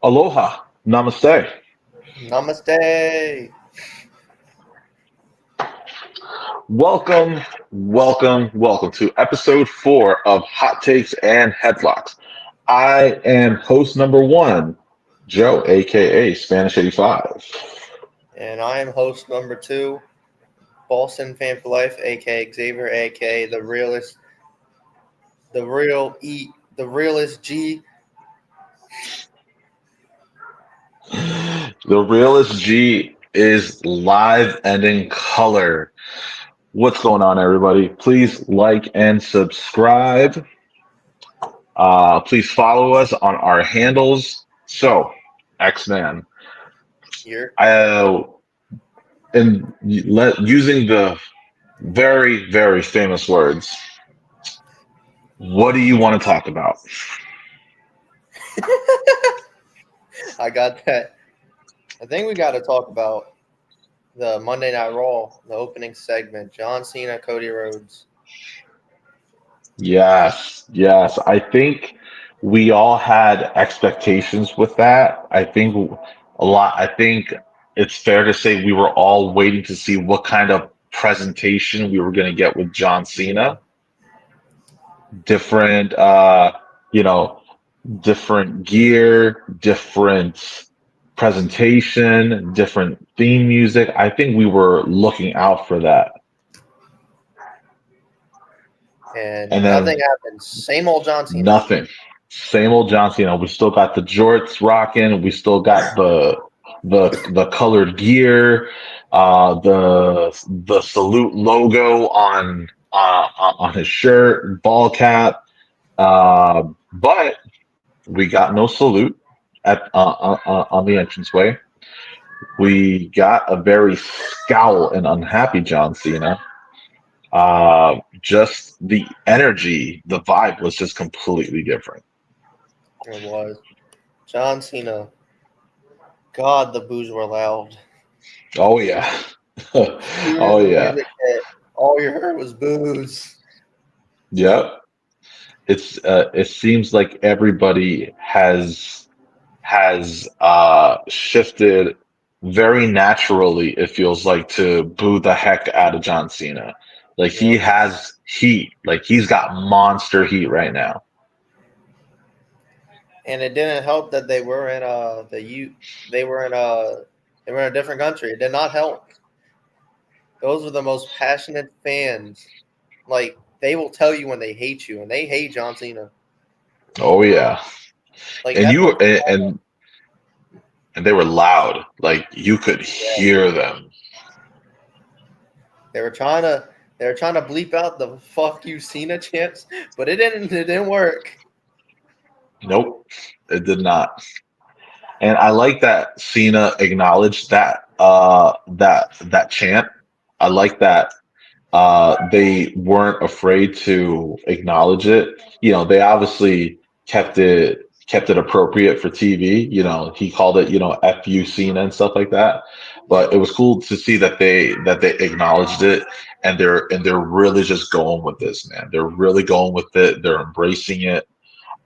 Aloha. Namaste. Namaste. Welcome to episode 4 of Hot Takes and Headlocks. I am host number 1, Joe, aka Spanish 85. And I am host number 2, Boston Fan for Life, aka Xavier, aka the realist, the real E, the realist G. The realest G is live and in color. What's going on, everybody? Please like and subscribe. Please follow us on our handles. So, X Man. Here. I using the very famous words. What do you want to talk about? I got that. I think we got to talk about the Monday Night Raw, the opening segment. John Cena, Cody Rhodes. Yes. I think we all had expectations with that. I think a lot. I think it's fair to say we were all waiting to see what kind of presentation we were going to get with John Yeah. Cena. Different, you know, different gear, different presentation, different theme music. I think we were looking out for that. And And nothing then happened. Same old John Cena. nothing. Same old John Cena. We still got the jorts rocking. We still got the colored gear, the salute logo on his shirt, ball cap. But we got no salute at on the entranceway. We got a very scowl and unhappy John Cena. Just the energy, the vibe was just completely different. It was. John Cena. God, the boos were loud. Oh yeah. As soon as Oh the yeah. music hit, all you heard was booze. Yep. It seems like everybody has shifted very naturally, it feels like, to boo the heck out of John Cena. Like he Yep. has heat. Like he's got monster heat right now. And it didn't help that they were in they were in a different country. It did not help. Those were the most passionate fans. Like they will tell you when they hate you, and they hate John Cena. Oh yeah. Like And that you puts them and they were loud. Like you could yeah. hear them. They were trying to bleep out the "fuck you Cena" chants, but it didn't work. Nope, it did not. And I like that Cena acknowledged that chant. I like that they weren't afraid to acknowledge it. They obviously kept it appropriate for TV. He called it, FU Cena and stuff like that. But Yep. it was cool to see that they acknowledged it, and they're really just going with this, man. They're really going with it. They're embracing it.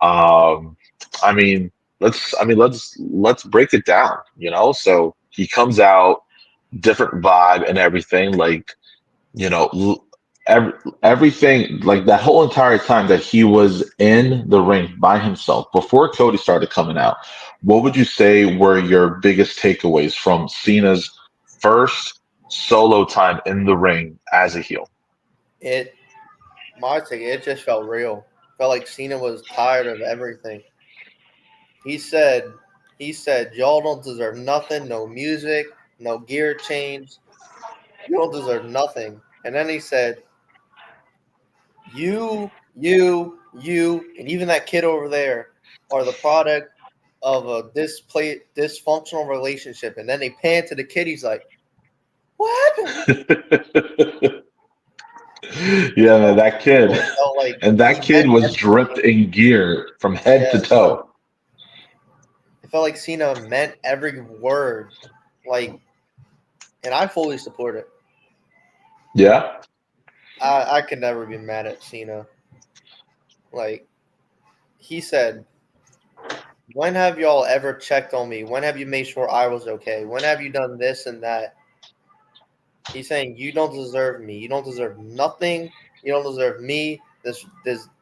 Um, I mean, let's break it down. So he comes out, different vibe and everything. Like you know, every, everything, like that whole entire time that he was in the ring by himself before Cody started coming out. What would you say were your biggest takeaways from Cena's first solo time in the ring as a heel? It my take, it just felt real. Felt like Cena was tired of everything. He said y'all don't deserve nothing, no music, no gear change. You don't deserve nothing. And then he said, you, and even that kid over there are the product of a dysfunctional relationship. And then they pan to the kid. He's like, what happened? Yeah, man, that kid. It felt like And he that kid meant was dripped everything. in gear from head to Yes. toe. It felt like Cena meant every word. Like, and I fully support it. Yeah. I could never be mad at Cena. Like, he said, when have y'all ever checked on me? When have you made sure I was okay? When have you done this and that? He's saying you don't deserve me. You don't deserve nothing. You don't deserve me. This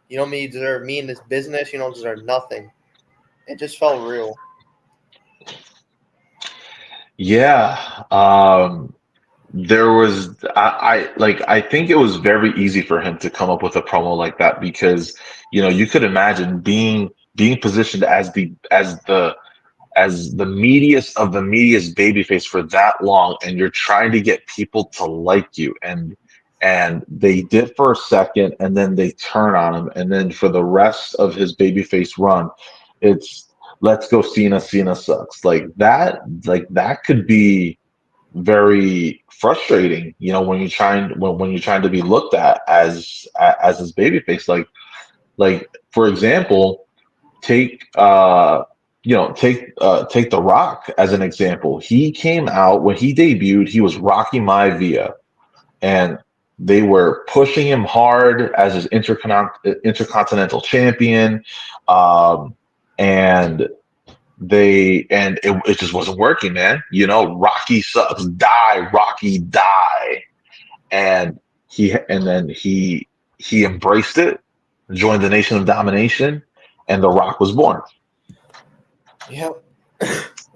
you don't mean you deserve me in this business. You don't deserve nothing. It just felt real. Yeah. There was I think it was very easy for him to come up with a promo like that because you could imagine being positioned as the meatiest of the meatiest babyface for that long, and you're trying to get people to like you, and they did for a second, and then they turn on him, and then for the rest of his babyface run, it's let's go Cena, Cena sucks. Like that could be very frustrating, when you're trying to be looked at as his babyface. Like for example, take take The Rock as an example. He came out when he debuted, he was Rocky Maivia, and they were pushing him hard as his intercontinental champion, um, and it just wasn't working, man. Rocky sucks, die, Rocky, die, and he embraced it, joined the Nation of Domination, and The Rock was born. Yep.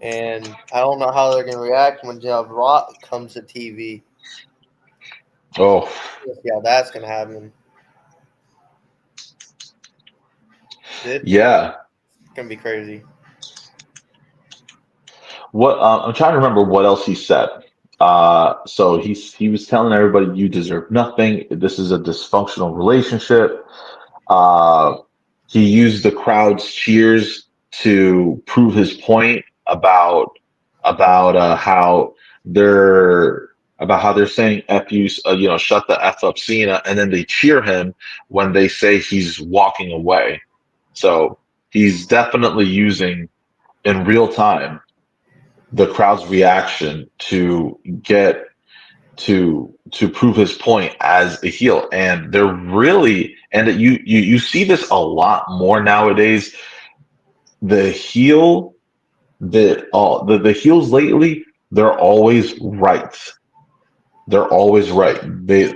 And I don't know how they're gonna react when Jeff Rock comes to TV. Oh, Yeah, that's gonna happen. It's yeah. gonna be crazy. What I'm trying to remember what else he said. So he was telling everybody, you deserve nothing. This is a dysfunctional relationship. Uh, he used the crowd's cheers to prove his point about they're how they're saying "f you," shut the f up, Cena, and then they cheer him when they say he's walking away. So he's definitely using in real time the crowd's reaction to get to prove his point as a heel, and they're really, and you see this a lot more nowadays. The heel the heels lately, they're always right. They're always right. They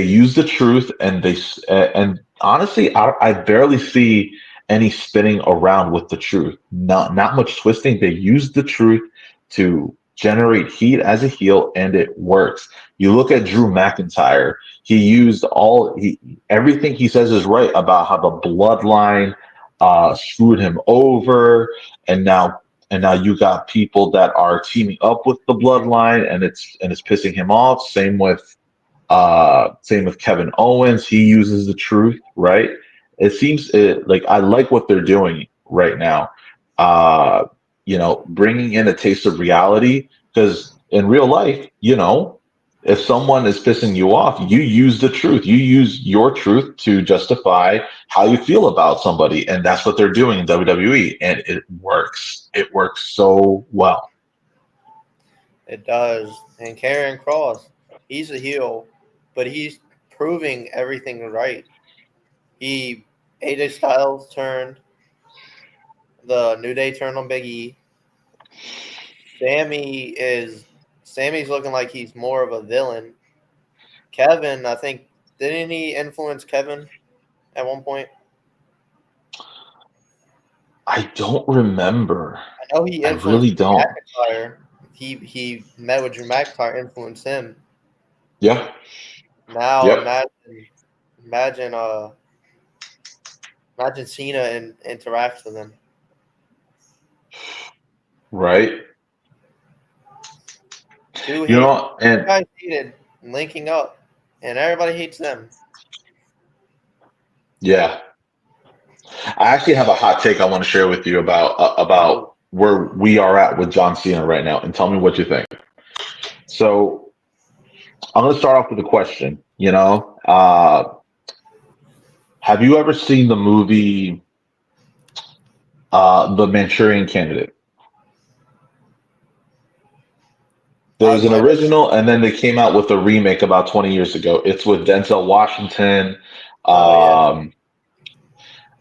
use the truth, and honestly, I barely see any spinning around with the truth. Not much twisting. They use the truth to generate heat as a heel, and it works. You look at Drew McIntyre. He used everything he says is right about how the bloodline screwed him over, and now you got people that are teaming up with the bloodline, and it's pissing him off. Same with Kevin Owens. He uses the truth, right? Like I like what they're doing right now. Uh, bringing in a taste of reality, because in real life, if someone is pissing you off, you use the truth. You use your truth to justify how you feel about somebody, and that's what they're doing in WWE, and it works. It works so well. It does. And Karen Cross, he's a heel, but he's proving everything right. He AJ Styles turned, the New Day turned on Big E. Sammy is Sammy's looking like he's more of a villain. Kevin, I think, didn't he influence Kevin at one point? I don't remember. I know he I influenced really don't. McIntyre. He met with Drew McIntyre, influenced him. Yeah. Now Yep. imagine imagine Cena interacts with him. Right. Two You hate know, and guys hated linking up, and everybody hates them. yeah, I actually have a hot take I want to share with you about Oh, where we are at with John Cena right now, and tell me what you think. So I'm going to start off with a question. Have you ever seen the movie The Manchurian Candidate? There I was an might have. original, and then they came out with a remake about 20 years ago. It's with Denzel Washington. Oh yeah, Um,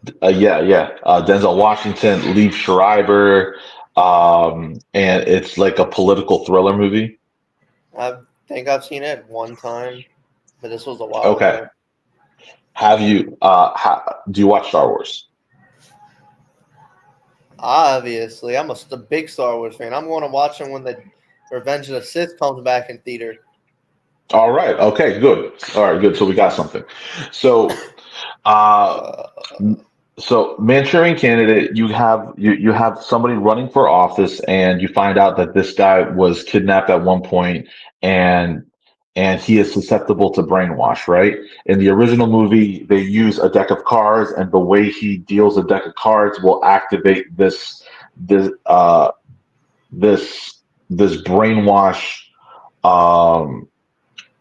Denzel Washington, Liev Schreiber, and it's like a political thriller movie. I think I've seen it one time, but this was a while Okay. ago. Have you? Do you watch Star Wars? Obviously, I'm a big Star Wars fan. I'm going to watch it when the Revenge of the Sith comes back in theater. All right. Okay. Good. All right. Good. So we got something. So, uh, Uh, so Manchurian Candidate, you have somebody running for office, and you find out that this guy was kidnapped at one point, and and he is susceptible to brainwash. Right. In the original movie, they use a deck of cards, and the way he deals a deck of cards will activate this this this brainwash. Um,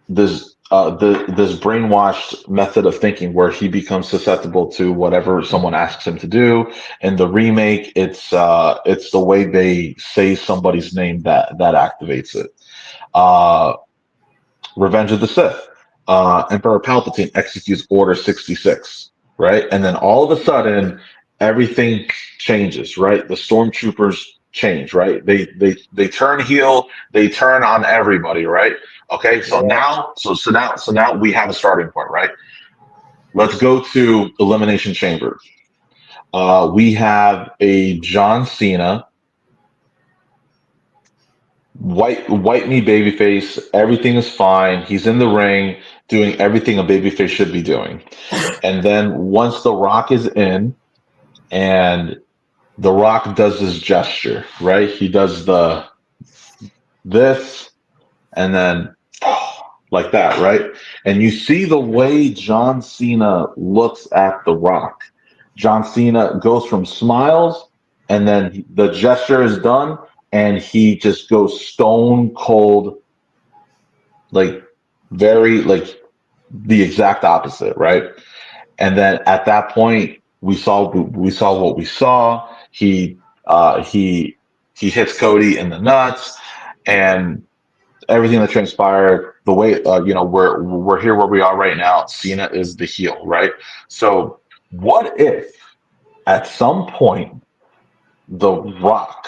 this brainwashed method of thinking where he becomes susceptible to whatever someone asks him to do. In the remake, it's the way they say somebody's name that activates it. Uh, Revenge of the Sith. Emperor Palpatine executes Order 66, right? And then all of a sudden, everything changes, right? The stormtroopers change, right? They turn heel, they turn on everybody, right? Okay, so yeah. now we have a starting point, right? Let's go to Elimination Chamber. We have a John Cena, white knee babyface. Everything is fine. He's in the ring doing everything a babyface should be doing. And then once The Rock is in, and The Rock does this gesture, right? He does the this, and then like that, right? And you see the way John Cena looks at The Rock. John Cena goes from smiles, and then the gesture is done, and he just goes stone cold, like very like the exact opposite, right? And then at that point, we saw what we saw. He hits Cody in the nuts, and everything that transpired. The way we're here where we are right now. Cena is the heel, right? So what if at some point The Rock?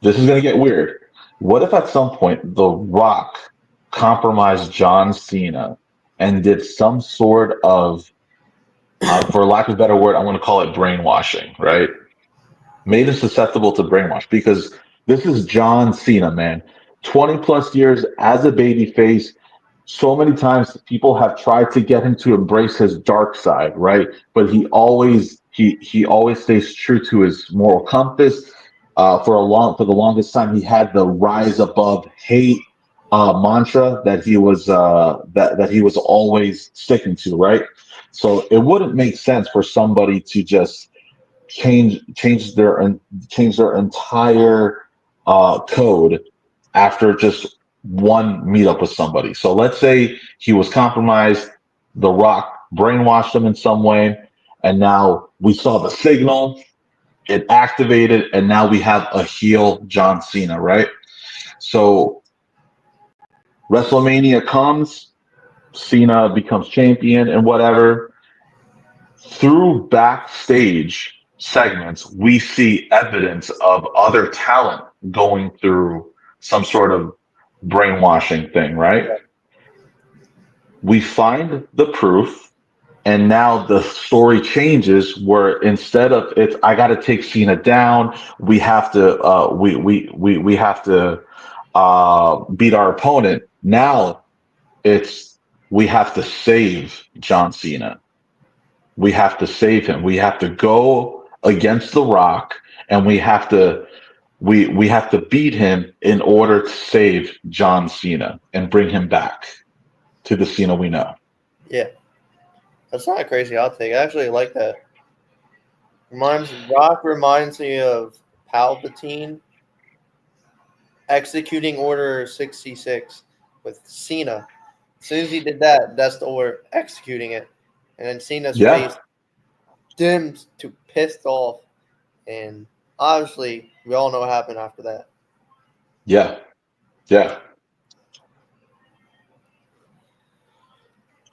This is going to get weird. What if at some point The Rock compromised John Cena and did some sort of for lack of a better word, I want to call it brainwashing, right? Made him susceptible to brainwash because this is John Cena, man. 20 plus years as a baby face. So many times people have tried to get him to embrace his dark side, right? But he always stays true to his moral compass. For the longest time, he had the rise above hate mantra that he was always sticking to, right? So it wouldn't make sense for somebody to just change change their change their entire code after just one meetup with somebody. So let's say he was compromised, The Rock brainwashed him in some way, and now we saw the signal, it activated, and now we have a heel John Cena, right? So WrestleMania comes, Cena becomes champion and whatever. Through backstage segments, we see evidence of other talent going through some sort of brainwashing thing, right? Yeah. We find the proof, and now the story changes where instead of it's I got to take Cena down, we have to beat our opponent. Now it's we have to save John Cena. We have to save him. We have to go against The Rock, and we have to beat him in order to save John Cena and bring him back to the Cena we know. Yeah. That's not a crazy hot take. I actually like that. Rock reminds me of Palpatine executing Order 66 with Cena. As soon as he did that, that's the order executing it. And then Cena's Yeah, face dimmed to pissed off. And obviously, we all know what happened after that. yeah, yeah.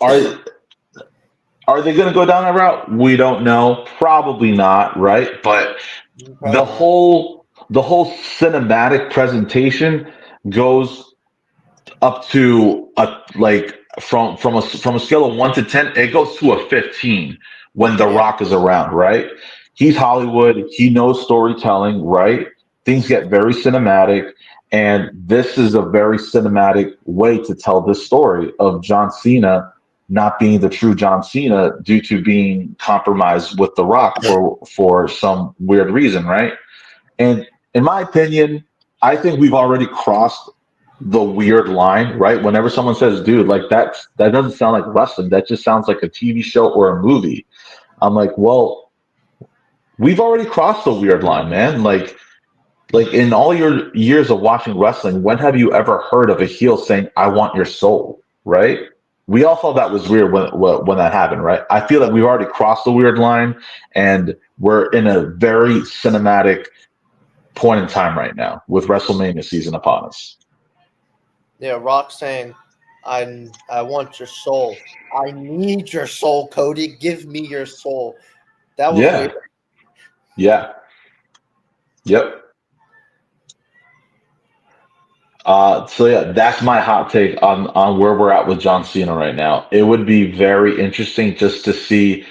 Are Are they going to go down that route? We don't know. Probably not, right? But the Probably not. whole cinematic presentation goes up to a like from a scale of 1 to 10, it goes to a 15 when The Yeah, Rock is around, right? He's Hollywood, he knows storytelling, right? Things get very cinematic, and this is a very cinematic way to tell this story of John Cena not being the true John Cena due to being compromised with The Rock for some weird reason, right? And in my opinion, I think we've already crossed the weird line, right? Whenever someone says, dude, like that doesn't sound like wrestling. That just sounds like a TV show or a movie. I'm like, well, we've already crossed the weird line, man. Like in all your years of watching wrestling, when have you ever heard of a heel saying, I want your soul, right? We all thought that was weird when that happened, right? I feel like we've already crossed the weird line and we're in a very cinematic point in time right now with WrestleMania season upon us. yeah. Rock saying, I want your soul. I need your soul, Cody. Give me your soul." That was weird. Yeah. Yeah. Yep. So yeah, that's my hot take on where we're at with John Cena right now. It would be very interesting just to see,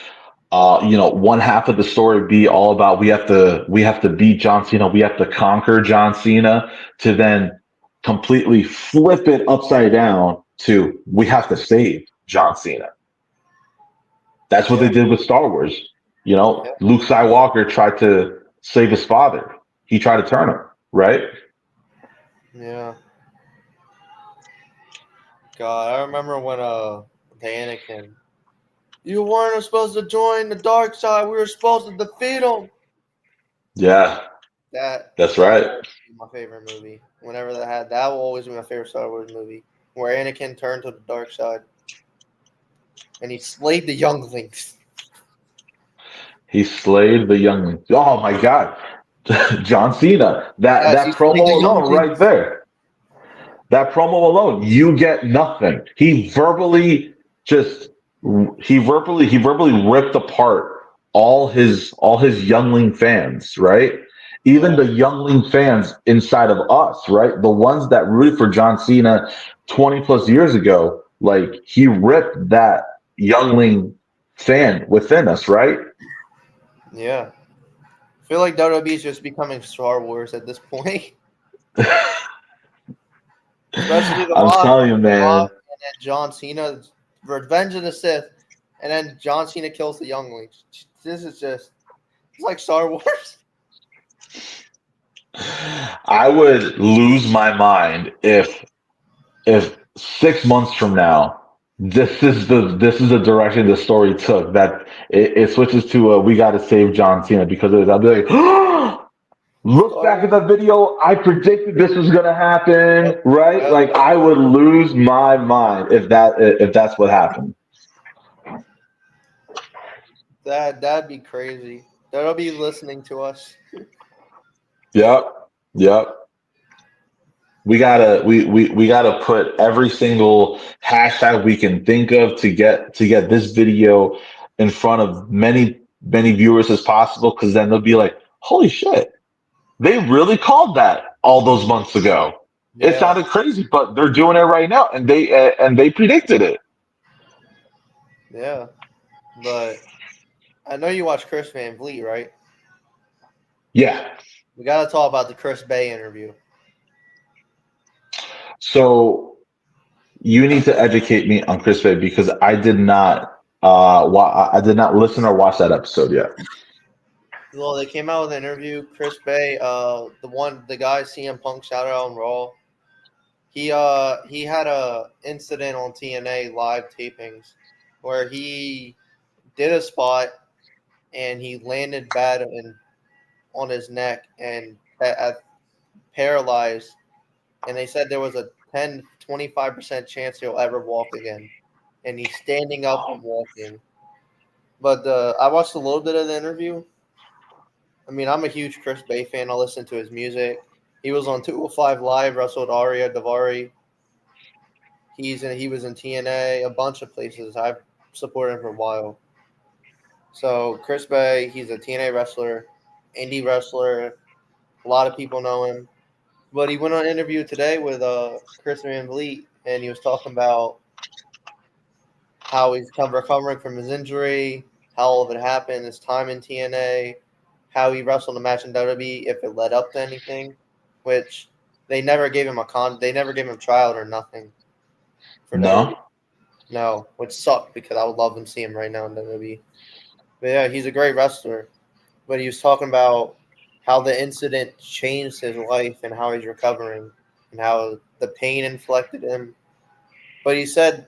one half of the story be all about we have to beat John Cena, we have to conquer John Cena, to then completely flip it upside down to we have to save John Cena. That's what Yeah, they did with Star Wars. yeah, Luke Skywalker tried to save his father. He tried to turn him, right? yeah. God, I remember when the Anakin, you weren't supposed to join the dark side. We were supposed to defeat him. Yeah, that's That right. will always be my favorite movie. Whenever that will always be my favorite Star Wars movie, where Anakin turned to the dark side and he slayed the younglings. He slayed the youngling. Oh my God, John Cena. That Yes, he that slayed the promo alone, right younglings. there. That promo alone, you get nothing. Just he verbally ripped apart all his youngling fans, right? Even Yeah, the youngling fans inside of us, right? The ones that rooted for John Cena 20 plus years ago, like he ripped that youngling fan within us, right? yeah. I feel like WWE is just becoming Star Wars at this point, especially I'm telling you, The Rock, man. and then John Cena, Revenge of the Sith, and then John Cena kills the younglings. This is just it's like Star Wars. I would lose my mind if 6 months from now this is the direction the story took, that it switches to we got to save John Cena because of it. I'll be like, look Star back at Wars. that video. I predicted this was gonna Yep, happen, right? yep. Like I would lose my mind if that's what happened. That'd be crazy. That'll be listening to us. Yep, yep. We gotta put every single hashtag we can think of to get this video in front of many viewers as possible, because then they'll be like, holy shit, they really called that all those months ago. It Yeah, sounded crazy, but they're doing it right now, and they predicted it. yeah. But I know you watch Chris Van Vliet, right? Yeah. We got to talk about the Chris Bay interview. So you need to educate me on Chris Bay, because I did not listen or watch that episode yet. Well, they came out with an interview. Chris Bay, the guy CM Punk shouted out on Raw. He had a incident on TNA live tapings where he did a spot and he landed bad on his neck and paralyzed. And they said there was a 25% chance he'll ever walk again. And he's standing up and walking. But I watched a little bit of the interview. I mean, I'm a huge Chris Bay fan. I listen to his music. He was on 205 Live, wrestled Arya Davari. He was in TNA, a bunch of places. I've supported him for a while. So Chris Bay, he's a TNA wrestler, indie wrestler. A lot of people know him. But he went on an interview today with Chris Van Vliet, and he was talking about how he's recovering from his injury, how all of it happened, his time in TNA, how he wrestled a match in WWE, if it led up to anything, which they never gave him a tryout or nothing for WWE. No, No, which sucked because I would love to see him right now in WWE. But yeah, he's a great wrestler. But he was talking about how the incident changed his life and how he's recovering and how the pain inflicted him. But he said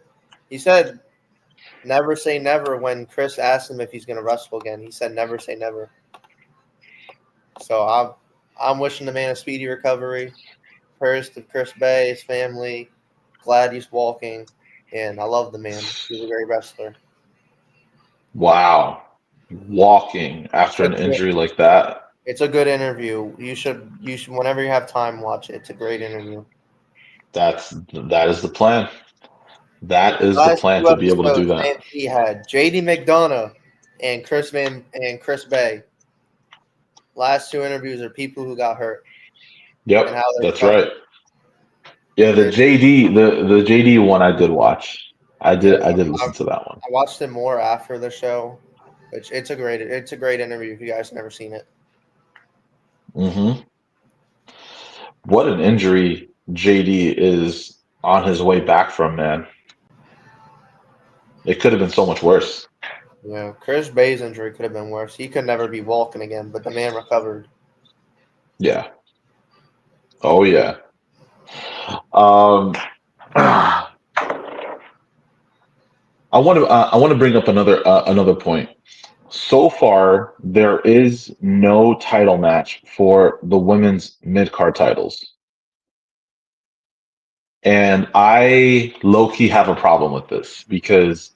never say never when Chris asked him if he's going to wrestle again. He said never say never. So I'm wishing the man a speedy recovery. Prayers to Chris Bay, his family. Glad he's walking, and I love the man. He's a great wrestler. wow, walking It's after a an good, injury like that. it's a good interview. You should whenever you have time watch it. It's a great interview. That is the plan. That is the Last plan two to be able to do episodes, that. man, we had JD McDonough and Chris Bay. Last two interviews are people who got hurt Yep, and how they're that's recovering. right. Yeah, the They're, JD the JD one I did watch. yeah, I did I, listen to that one. I watched it more after the show, which it's a great interview if you guys never seen it. Hmm. What an injury JD is on his way back from, man. It could have been so much worse. Yeah, Chris Bay's injury could have been worse. He could never be walking again, but the man recovered. Yeah. Oh yeah. Um, I want to bring up another point. So far, there is no title match for the women's mid card titles, and I low key have a problem with this because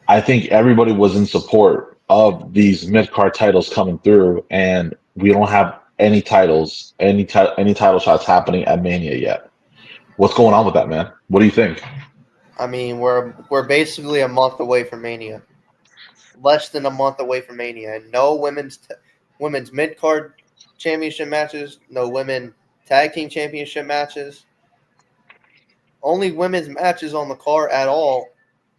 I think everybody was in support of these mid card titles coming through, and we don't have any title shots happening at Mania yet. What's going on with that, man? What do you think? I mean, we're basically a month away from Mania, less than a month away from Mania, and no women's mid card championship matches, no women tag team championship matches. Only women's matches on the card at all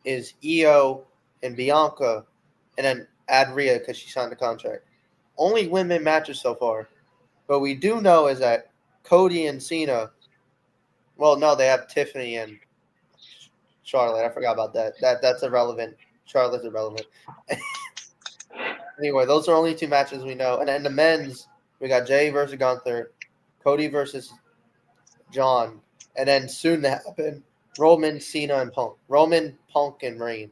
is Io and Bianca, and then add Rhea because she signed the contract. Only women matches so far. But we do know is that Cody and Cena. Well, no, they have Tiffany and Charlotte. I forgot about that. That's irrelevant. Charlotte's irrelevant. Anyway, those are only two matches we know. And then the men's, we got Jay versus Gunther, Cody versus John, and then soon to happen, Roman, Cena, and Punk. Roman, Punk, and Reign.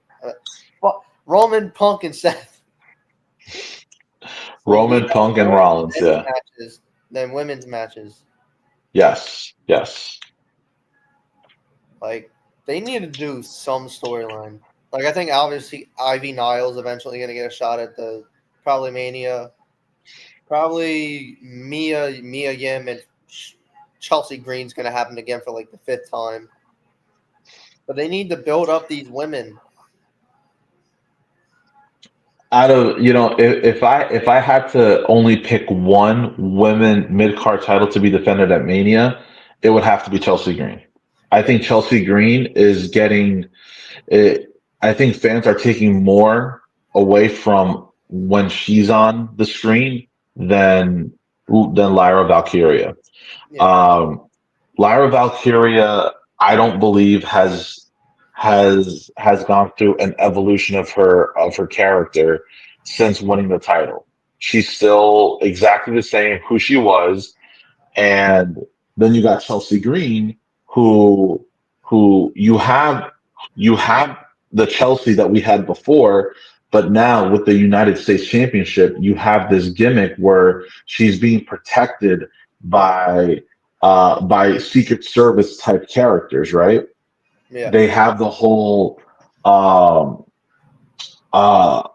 Roman, Punk, and Seth. So we need Roman, Punk, and more Rollins. men's Yeah. matches than women's matches. Yes. Yes. Like they need to do some storyline. Like I think obviously Ivy Niles eventually going to get a shot at the probably Mania. Probably Mia Yim and Chelsea Green's going to happen again for like the fifth time. But they need to build up these women. Out of if I had to only pick one women mid card title to be defended at Mania, it would have to be Chelsea Green. I Yeah, think Chelsea Green is getting it. I think fans are taking more away from when she's on the screen than Lyra Valkyria. yeah, Um, Lyra Valkyria, I don't believe has gone through an evolution of her character since winning the title. She's still exactly the same who she was, and then you got Chelsea Green, who who you have the Chelsea that we had before, but now with the United States Championship, you have this gimmick where she's being protected by by Secret Service type characters, right? yeah. They have the whole um,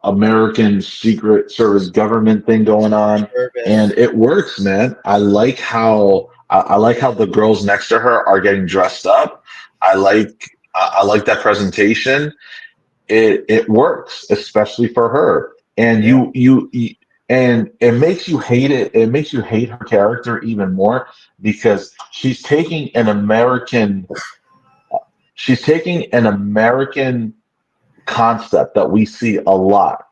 American Secret Service government thing going on, and Service. it works, man. I like how the girls next to her are getting dressed up. I like that presentation. It works, especially for her. and Yeah. and it makes you hate it. It makes you hate her character even more because she's taking an American concept that we see a lot: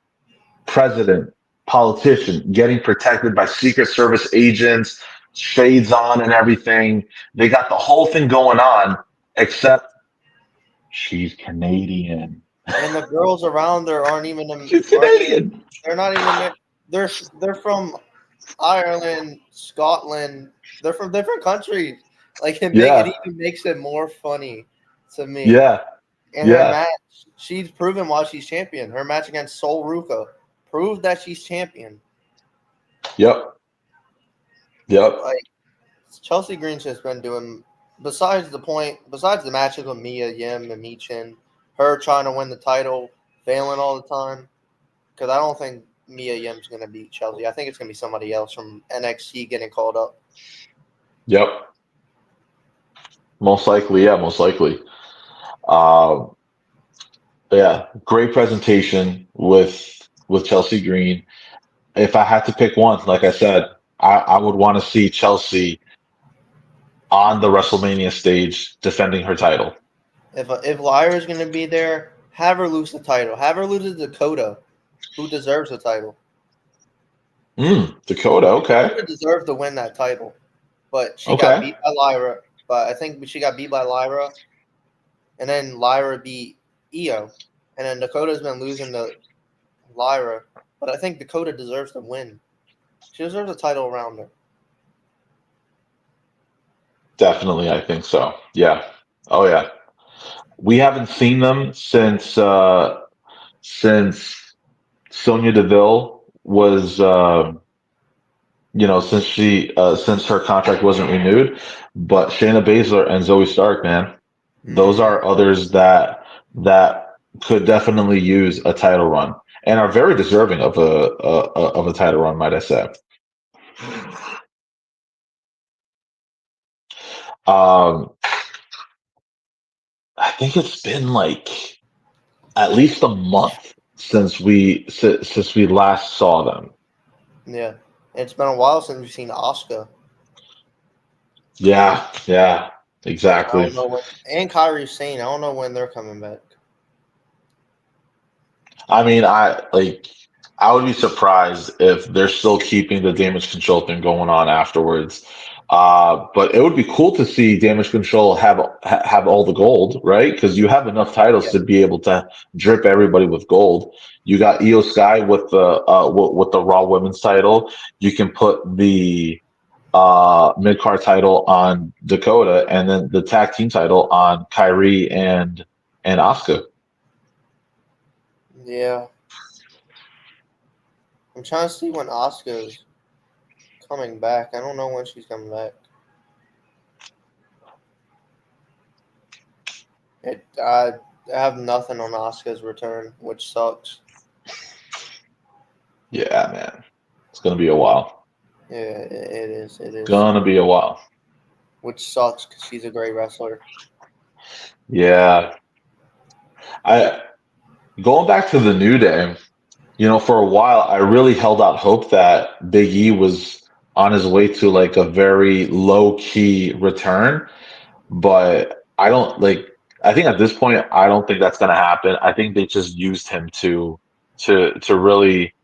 president, politician, getting protected by Secret Service agents, shades on and everything. They got the whole thing going on, except she's Canadian. And the girls around her She's aren't even Canadian. they're not even they're from Ireland, Scotland. They're from different countries. Like it Yeah, even makes it more funny to me. yeah, In her yeah. match, she's proven why she's champion. Her match against Sol Ruka proved that she's champion. Yep, yep, Like Chelsea Green's just been doing besides the matches with Mia Yim and Michin, her trying to win the title, failing all the time. Because I don't think Mia Yim's gonna beat Chelsea. I think it's gonna be somebody else from NXT getting called up. yep. Most likely, yeah, most likely. Um, yeah, great presentation with Chelsea Green. If I had to pick one, like I said, I would want to see Chelsea on the WrestleMania stage defending her title. If Lyra's gonna be there, have her lose the title. Have her lose to Dakota, who deserves the title. Dakota, okay, Dakota deserved to win that title, but she got okay. beat by Lyra. But I think she got beat by Lyra, and then Lyra beat Io, and then Dakota's been losing to Lyra. But I think Dakota deserves to win. She deserves a title around her. Definitely, I think so. Yeah. Oh yeah. We haven't seen them since Sonya Deville was since her contract wasn't renewed. But Shayna Baszler and Zoe Stark, man, those Mm-hmm. are others that could definitely use a title run and are very deserving of a title run, might I say. Um, I think it's been like at least a month since we last saw them. Yeah, it's been a while since we've seen Asuka. Yeah, yeah, I don't exactly. know when, and Kyrie Sane. I don't know when they're coming back. I mean, I would be surprised if they're still keeping the damage control thing going on afterwards. But it would be cool to see damage control have all the gold, right? Because you have enough titles Yeah, to be able to drip everybody with gold. You got Io Sky with with the Raw Women's title. You can put the mid card title on Dakota, and then the tag team title on Kyrie and Asuka. yeah. I'm trying to see when Asuka's coming back. I don't know when she's coming back. I have nothing on Asuka's return, which sucks. Yeah, man, it's gonna be a while. Yeah, it is. It is. Gonna be a while. Which sucks because she's a great wrestler. Yeah. I Going back to the New Day, for a while I really held out hope that Big E was on his way to like a very low key return, but I think at this point I don't think that's gonna happen. I think they just used him to really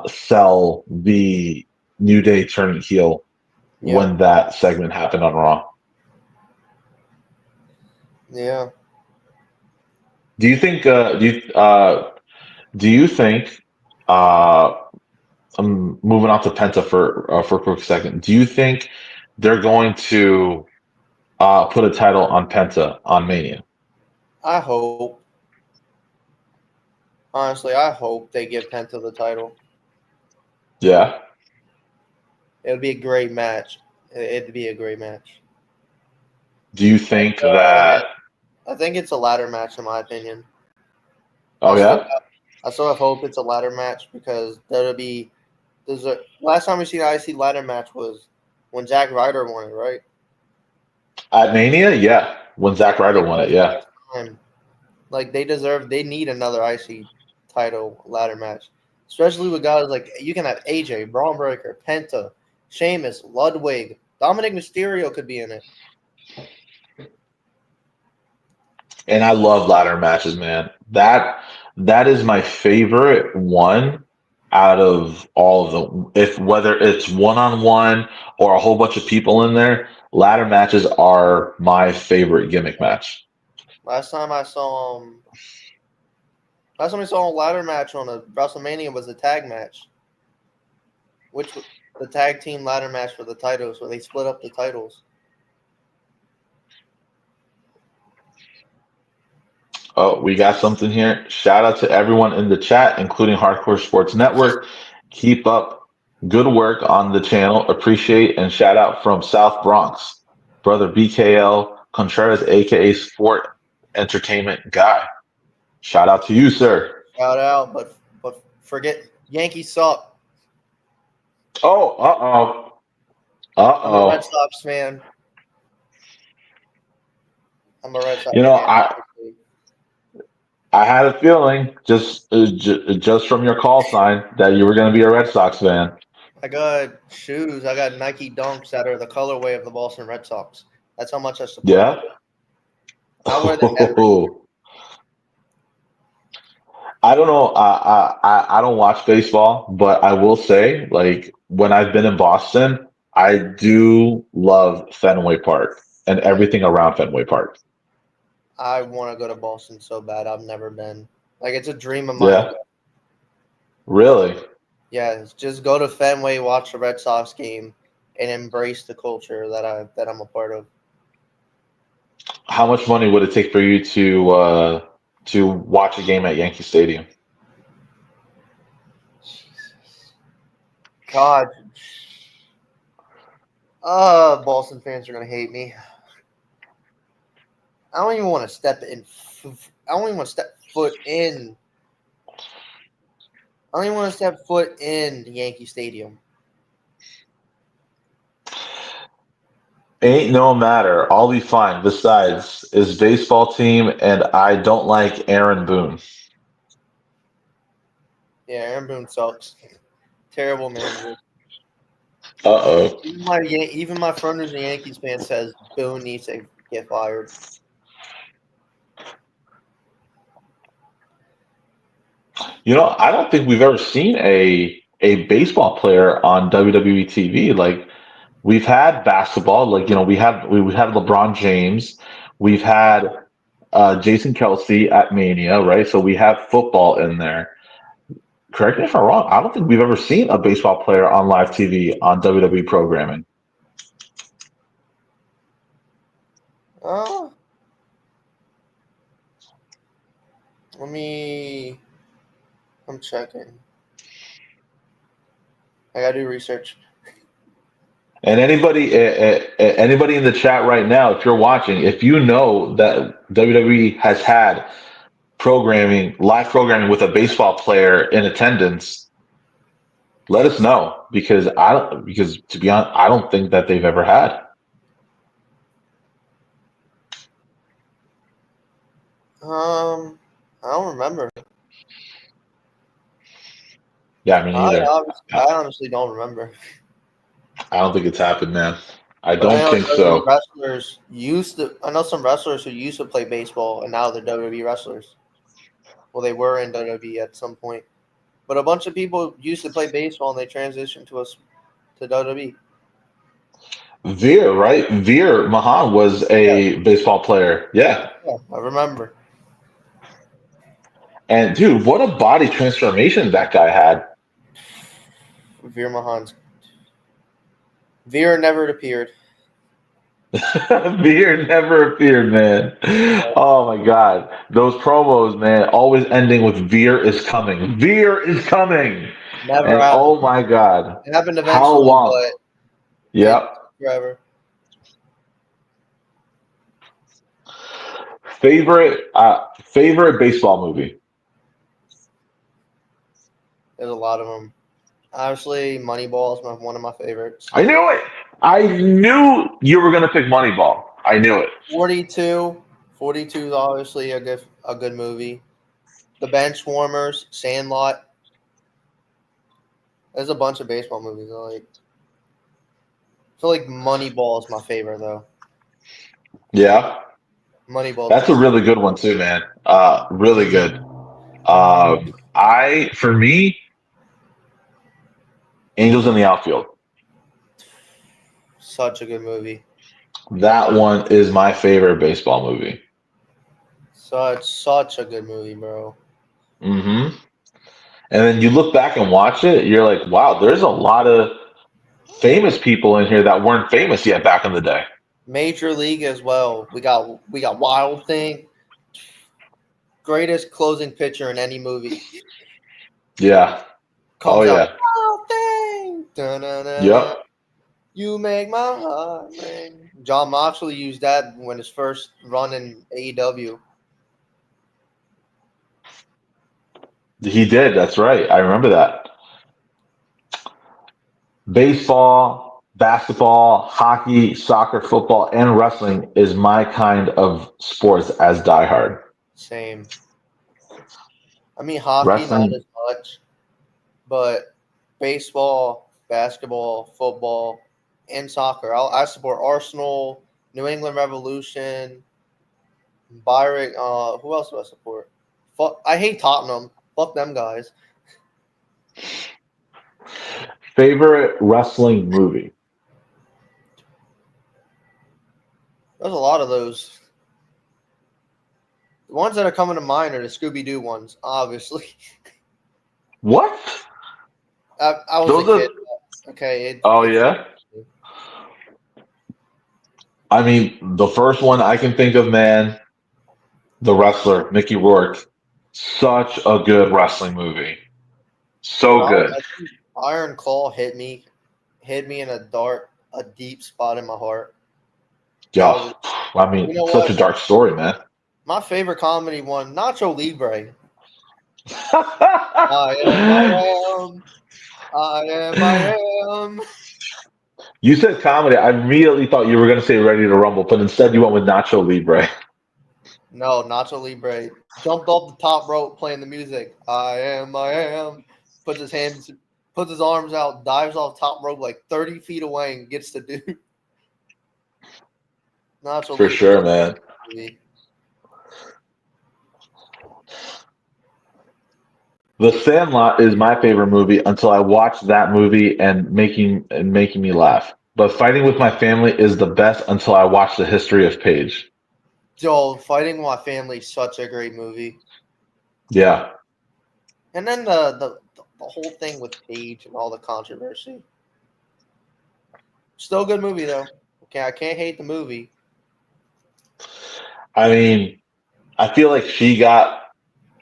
sell the New Day turning heel Yeah, when that segment happened on Raw. yeah. Do you think do you think uh I'm moving on to Penta for a quick second. Do you think they're going to put a title on Penta on Mania? I hope. Honestly, I hope they give Penta the title. Yeah. It would be a great match. It'd be a great match. Do you And think that? I think it's a ladder match in my opinion. Oh I still yeah. I sort of hope it's a ladder match because there's a last time we seen an IC ladder match was when Zack Ryder won it, right? At Mania, yeah. When Zack I Ryder think that won it, was the yeah. last time. Like they need another IC title ladder match. Especially with guys like you can have AJ, Braun Breaker, Penta, Sheamus, Ludwig, Dominic Mysterio could be in it. And I love ladder matches, man. That is my favorite one out of all of them. If whether it's one on one or a whole bunch of people in there, ladder matches are my favorite gimmick match. Last time I saw last time I saw a ladder match on a WrestleMania was a tag match, the tag team ladder match for the titles, where they split up the titles. Oh, we got something here. Shout out to everyone in the chat, including Hardcore Sports Network. Keep up good work on the channel. Appreciate and shout out from South Bronx, brother BKL Contreras, aka Sport Entertainment Guy. Shout out to you, sir. Shout out, but forget Yankees suck. Oh, uh-oh. I'm a Red Uh-oh. Sox fan. I'm a Red Sox You know, fan. I had a feeling just from your call sign that you were going to be a Red Sox fan. I got shoes. I got Nike Dunks that are the colorway of the Boston Red Sox. That's how much I support them. Yeah. I wear them every year. I don't know. I don't watch baseball, but I will say, like, when I've been in Boston, I do love Fenway Park and Yeah, everything around Fenway Park. I want to go to Boston so bad. I've never been. Like it's a dream of mine to Yeah, go. really. Yeah, just go to Fenway, watch the Red Sox game, and embrace the culture that I'm a part of. How much money would it take for you to watch a game at Yankee Stadium? God, Boston fans are gonna hate me. I don't even want to step in. I don't even want to step foot in. I don't even want to step foot in Yankee Stadium. Ain't no matter. I'll be fine. Besides, it's baseball team, and I don't like Aaron Boone. Yeah, Aaron Boone sucks. Terrible manager. Uh-oh. Even my friend who's a Yankees fan says Boone needs to get fired. You know, I don't think we've ever seen a baseball player on WWE TV. Like we've had basketball, like we had LeBron James, we've had Jason Kelsey at Mania, right? So we have football in there. Correct me if I'm wrong. I don't think we've ever seen a baseball player on live TV on WWE programming. Oh, let me. I'm checking. I gotta do research. And anybody in the chat right now, if you're watching, if you know that WWE has had live programming with a baseball player in attendance, let us know because to be honest, I don't think that they've ever had. I don't remember. Yeah, me neither. I I honestly don't remember. I don't think it's happened, man. I But I don't know think WWE so. wrestlers used to. I know some wrestlers who used to play baseball and now they're WWE wrestlers. Well, they were in WWE at some point. But a bunch of people used to play baseball and they transitioned to WWE. Veer, right? Veer Mahan was Yeah, a baseball player. Yeah. yeah, I remember. And dude, what a body transformation that guy had. Veer Mahan's Veer never appeared. Veer never appeared, man. Oh my God. Those promos, man, always ending with Veer is coming. Veer is coming. Never And happened. oh my God. It happened How eventually, long? but it Yep. took forever. Favorite baseball movie. There's a lot of them. Honestly, Moneyball is one of my favorites. I knew it. I knew you were gonna pick Moneyball. I knew it. 42. 42 is obviously a good movie. The Bench Warmers, Sandlot. There's a bunch of baseball movies I like. I feel like Moneyball is my favorite though. Yeah, Moneyball's that's my a really good one too, man. Really good. For me, Angels in the Outfield. such a good movie. That one is my favorite baseball movie. Such a good movie, bro. Hmm. And then you look back and watch it, you're like, wow, there's a lot of famous people in here that weren't famous yet back in the day. Major League as well. We got Wild Thing, greatest closing pitcher in any movie. Yeah. Oh Comes out yeah. Wild Thing. Yep. Dun-dun-dun. You make my heart ring. John Moxley used that when his first run in AEW. He did. That's right. I remember that. Baseball, basketball, hockey, soccer, football, and wrestling is my kind of sports as diehard. Same. I mean, hockey not Wrestling, as much, but baseball, basketball, football, and soccer. I support Arsenal, New England Revolution, Byron. Who else do I support? Fuck, I hate Tottenham. Fuck them guys. favorite wrestling movie. There's a lot of those. The ones that are coming to mind are the Scooby Doo ones, obviously. What? I was a Those are. kid. Okay, Oh it's yeah. I mean, the first one I can think of, man, the wrestler Mickey Rourke. Such a good wrestling movie. when So good. I think Iron Claw hit me in a deep spot in my heart. That Yeah. was, I you mean, know such a what? dark story, man. My favorite comedy one, Nacho Libre. I am, I am, I am, I am. You said comedy. I immediately thought you were going to say Ready to Rumble, but instead you went with Nacho Libre. No, Nacho Libre jumped off the top rope playing the music. I am, I am. Puts his hands, puts his arms out, dives off top rope like 30 feet away and gets the dude. Nacho For Libre is sure, a man. movie. The Sandlot is my favorite movie until I watched that movie and making me laugh. But Fighting with My Family is the best until I watched The History of Paige. Yo, Fighting My Family is such a great movie. Yeah. And then the whole thing with Paige and all the controversy. Still a good movie though. Okay, I can't hate the movie. I mean, I feel like she got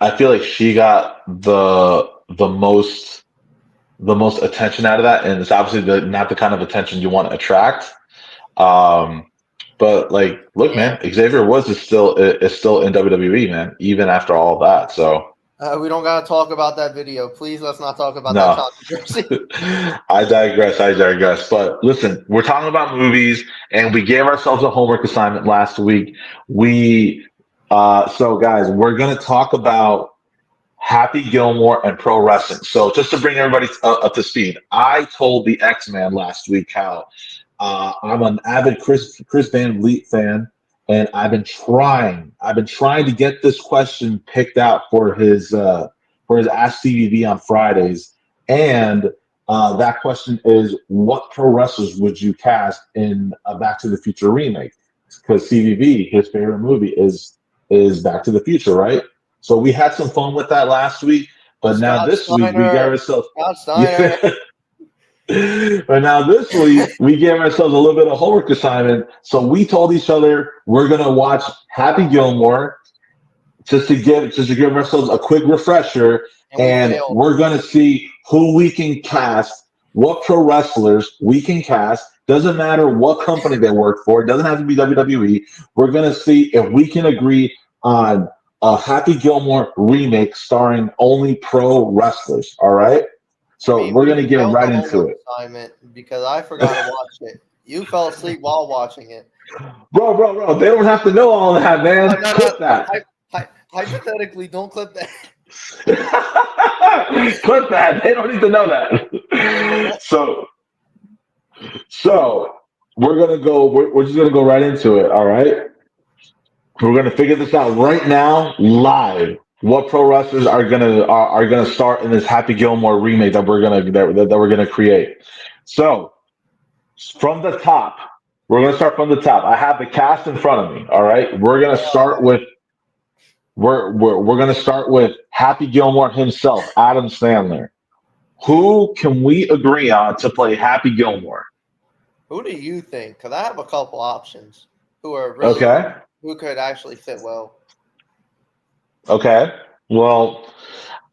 I feel like she got the most attention out of that, and it's obviously not the kind of attention you want to attract. Um, but like, look, Yeah. man, Xavier Woods is still in WWE, man, even after all of that. So We don't gotta talk about that video. Please let's not talk about that no, controversy. I digress. I digress. But listen, we're talking about movies, and we gave ourselves a homework assignment last week. So guys, we're gonna talk about Happy Gilmore and pro wrestling. So just to bring everybody up to speed, I told the X Man last week how I'm an avid Chris Van Vliet fan, and I've been trying to get this question picked out for his Ask CVV on Fridays, and that question is, what pro wrestlers would you cast in a Back to the Future remake? Because CVV, his favorite movie is Back to the Future, right? So we had some fun with that last week, but now Scott this week we got Steiner. ourselves. Scott Steiner. But now this week we gave ourselves a little bit of homework assignment. So we told each other we're gonna watch Happy Gilmore just to give ourselves a quick refresher, And we and failed. we're gonna see who we can cast, what pro wrestlers we can cast. Doesn't matter what company they work for. It doesn't have to be WWE. We're gonna see if we can agree on a Happy Gilmore remake starring only pro wrestlers. All right. I So mean, we're we gonna get failed the right into homework it. assignment because I forgot to watch it. You fell asleep while watching it. Bro, they don't have to know all that, man. No, no. Clip that. Hypothetically, don't clip that. Clip that. They don't need to know that. So so we're gonna go. We're just gonna go right into it. All right. We're gonna figure this out right now, live. What pro wrestlers are gonna start in this Happy Gilmore remake that we're gonna create? So from the top, we're gonna start from the top. I have the cast in front of me. All right. We're gonna start with Happy Gilmore himself, Adam Sandler. Who can we agree on to play Happy Gilmore? Who do you think? Because I have a couple options who are really Okay. who could actually fit well. Okay. Well,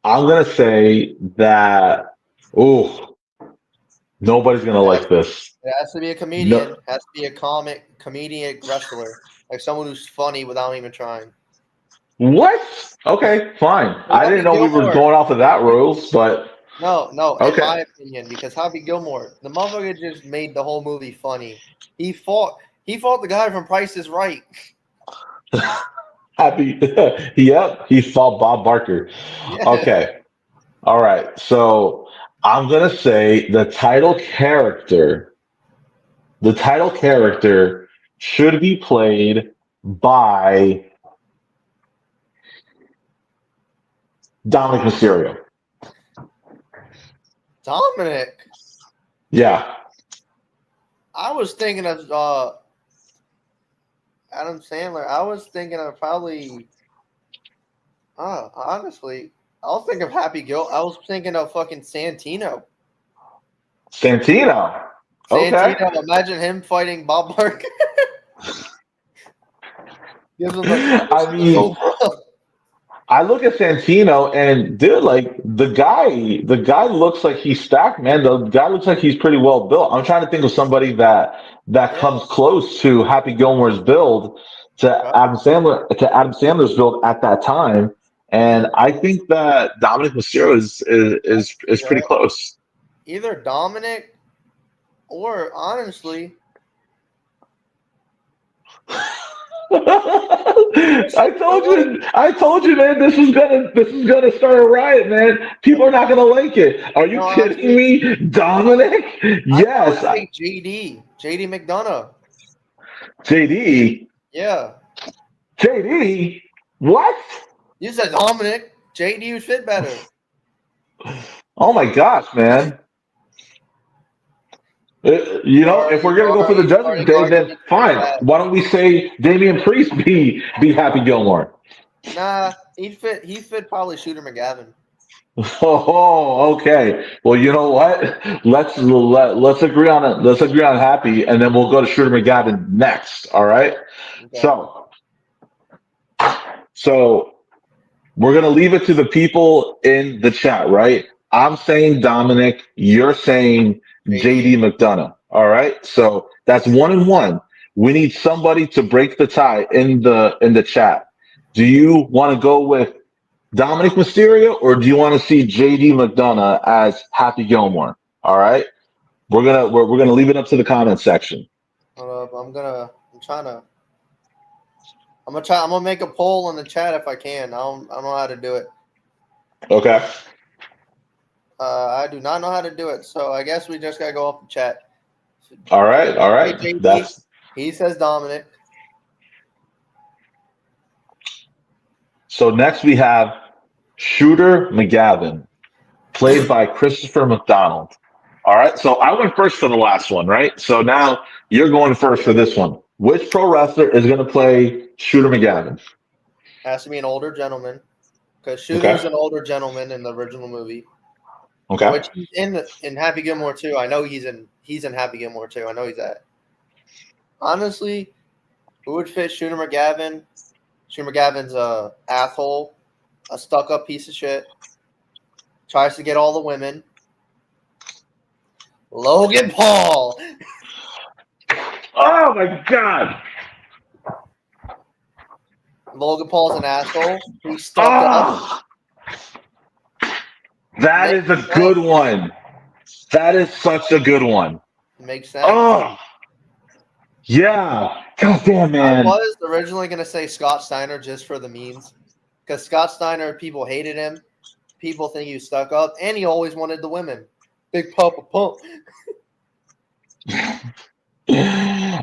I'm gonna say that. Oh, nobody's gonna It has, like this. it has to be a comedian. No. Has to be a comedic wrestler, like someone who's funny without even trying. What? Okay, fine. Well, I didn't Happy know we were Gilmore. going off of that rules, but No, in okay. my opinion, because Happy Gilmore, the motherfucker just made the whole movie funny. He fought the guy from Price is Right. Happy. Yep. He fought Bob Barker. Yeah. Okay. All right. So I'm gonna say the title character should be played by Dominic Mysterio. Dominic. Yeah. I was thinking of Adam Sandler. I was thinking of probably honestly, I was thinking of Happy Gil. I was thinking of fucking Santino. Santino. Okay. Santino, imagine him fighting Bob Barker. Gives him the this I is the mean, Cobra. I look at Santino and dude, like the guy looks like he's stacked, man. The guy looks like he's pretty well built. I'm trying to think of somebody that Yeah. comes close to Happy Gilmore's build Right. To Adam Sandler's build at that time. Yeah. And I think that Dominic Mysterio is pretty Right. close. Either Dominic or honestly, I told you, man, this is gonna start a riot, man. People are not gonna like it. Are you no, kidding honestly, me? Dominic? I would Yes. say JD McDonough. JD. Yeah. JD? What? You said Dominic. JD would fit better. Oh my gosh, man. If we're gonna go for the Are Judgment you Day, then arguing for fine. that? Why don't we say Damian Priest be Happy Gilmore? Nah, he'd fit. He fit probably Shooter McGavin. Oh, okay. Well, you know what? Let's agree on it. Let's agree on Happy, and then we'll go to Shooter McGavin next. All right. Okay. So, so we're gonna leave it to the people in the chat, right? I'm saying Dominic. You're saying JD JD. McDonough. All right. So that's 1-1. We need somebody to break the tie in the chat. Do you want to go with Dominic Mysterio, or do you want to see JD McDonough as Happy Gilmore? All right, we're gonna leave it up to the comment section. Hold up. I'm trying to. I'm gonna try. I'm gonna make a poll in the chat if I can. I don't know how to do it. Okay. I do not know how to do it. So I guess we just gotta go off the chat. All right. All Hey right. JD. That's He says Dominic. so. Next we have Shooter McGavin, played by Christopher McDonald. All right. So I went first for the last one, right? So now you're going first for this one. Which pro wrestler is going to play Shooter McGavin? Has to be an older gentleman because Shooter's Okay. an older gentleman in the original movie, Okay. which he's in Happy Gilmore too. I know he's in Happy Gilmore too. I know he's at. Honestly, who would fit Shooter McGavin? Shooter McGavin's a asshole, a stuck up piece of shit. Tries to get all the women. Logan Paul. Oh my God. Logan Paul's an asshole. He's stuck up. Oh, that Makes is a sense. good one. That is such a good one. Makes sense. Oh, yeah. God damn, I man. was originally gonna say Scott Steiner just for the memes, because Scott Steiner, people hated him. People think he was stuck up, and he always wanted the women. Big Papa Pump.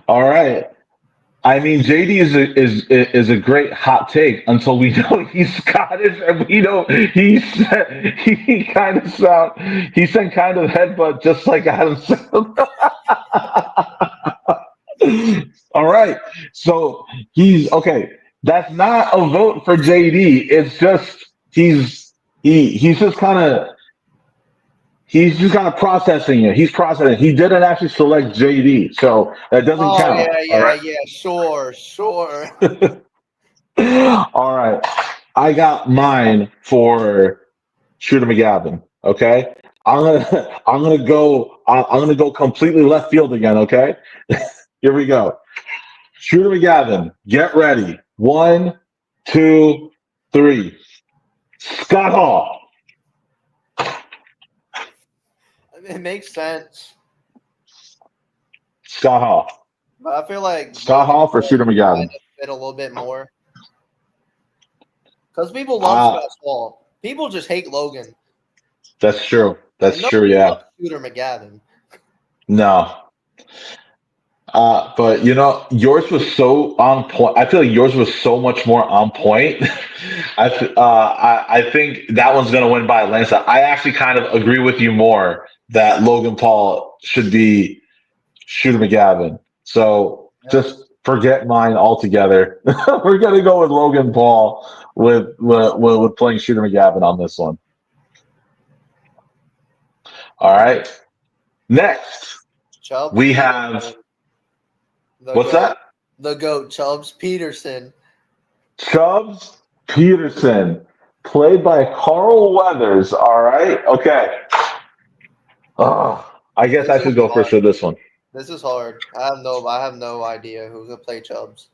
All right. I mean, JD is a great hot take until we know he's Scottish and we know he kind of sound kind of headbutt just like Adam Sandler. All right, so he's okay. That's not a vote for JD. It's just he's just kind of he's just kind of processing it. He's processing. He didn't actually select JD, so that doesn't Oh count. yeah, All yeah, right. yeah. Sure, sure. All right. I got mine for Shooter McGavin. Okay. I'm gonna go completely left field again. Okay. Here we go. Shooter McGavin. Get ready. One, two, three. Scott Hall. It makes sense, Scott Hall. but I feel like Scott Logan Hall for Paul Shooter kind McGavin. of fit a little bit more because people love Uh, Scott Hall. People just hate Logan, that's true. That's and true. nobody Yeah. loves Shooter McGavin. No. But yours was so on point. I feel like yours was so much more on point. I think that one's gonna win by a landslide. I actually kind of agree with you more that Logan Paul should be Shooter McGavin. So Yeah. just forget mine altogether. We're gonna go with Logan Paul with playing Shooter McGavin on this one. All right. Next Chubbs we have Peterson, the what's goat, that? the goat, Chubbs Peterson. Chubbs Peterson, played by Carl Weathers. All right. Okay. I guess This I is should go first hard. for this one. This is hard. I have no idea who's gonna play Chubbs.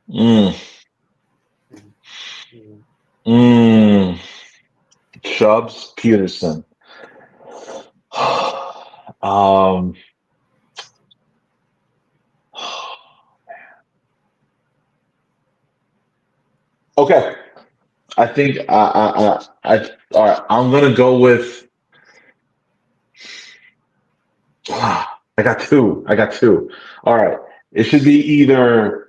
Mm, Mhm. mm, Chubbs Peterson. um. Okay. I think all right. I'm gonna go with. I got two. I got two. All right. It should be either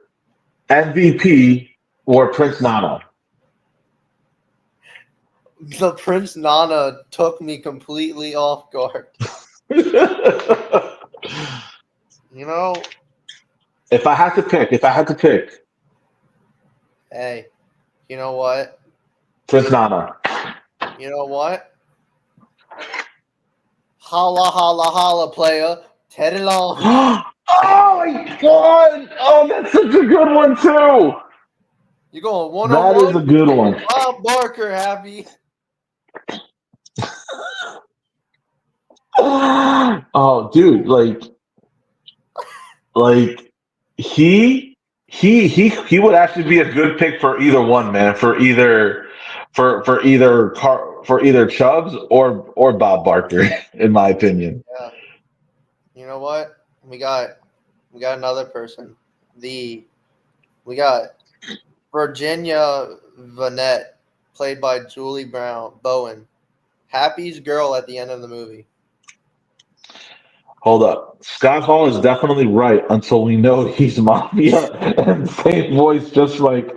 MVP or Prince Nana. The Prince Nana took me completely off guard. You know, If I had to pick, hey, you know what? Prince Nana. You know what? Holla, holla, holla, player. Teddy Long. Oh my god! Oh, that's such a good one too. You going That is a 101? good one. Bob Barker, happy. Oh, dude, like he would actually be a good pick for either one, man. For either Chubbs or Bob Barker, in my opinion. Yeah. You know what? We got another person. The we got Virginia Vanette, played by Julie Brown Bowen. Happy's girl at the end of the movie. Hold up. Scott Hall is definitely right until we know he's mafia and same voice just like